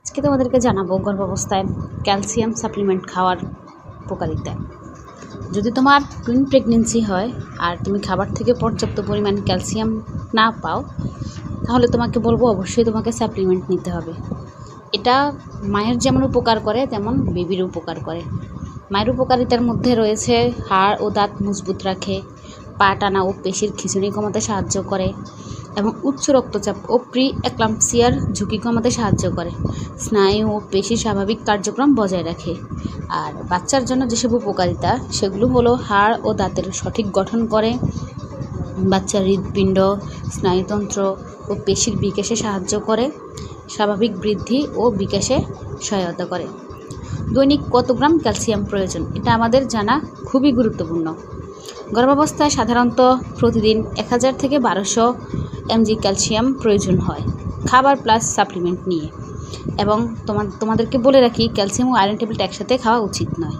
আজকে তোমাদেরকে জানাবো গর্ভাবস্থায় ক্যালসিয়াম সাপ্লিমেন্ট খাওয়ার উপকারিতা। যদি তোমার টুইন প্রেগনেন্সি হয় আর তুমি খাবার থেকে পর্যাপ্ত পরিমাণ ক্যালসিয়াম না পাও, তাহলে তোমাকে বলবো অবশ্যই তোমাকে সাপ্লিমেন্ট নিতে হবে। এটা মায়ের যেমন উপকার করে তেমন বেবির উপকার করে। মায়ের উপকারিতার মধ্যে রয়েছে হাড় ও দাঁত মজবুত রাখে, পা টানা ও পেশির খিঁচুনি কমাতে সাহায্য করে এবং উচ্চ রক্তচাপ ও প্রি এক্লাম্পসিয়ার ঝুঁকি কমাতে সাহায্য করে, স্নায়ু ও পেশির স্বাভাবিক কার্যক্রম বজায় রাখে। আর বাচ্চার জন্য যেসব উপকারিতা সেগুলো হলো হাড় ও দাঁতের সঠিক গঠন করে, বাচ্চার হৃৎপিণ্ড, স্নায়ুতন্ত্র ও পেশির বিকাশে সাহায্য করে, স্বাভাবিক বৃদ্ধি ও বিকাশে সহায়তা করে। দৈনিক কত গ্রাম ক্যালসিয়াম প্রয়োজন এটা আমাদের জানা খুবই গুরুত্বপূর্ণ। গর্ভাবস্থায় সাধারণত প্রতিদিন 1000 থেকে 1200 mg ক্যালসিয়াম প্রয়োজন হয় খাবার প্লাস সাপ্লিমেন্ট নিয়ে। এবং তোমাদেরকে বলে রাখি, ক্যালসিয়াম ও আয়রন ট্যাবলেট একসাথে খাওয়া উচিত নয়।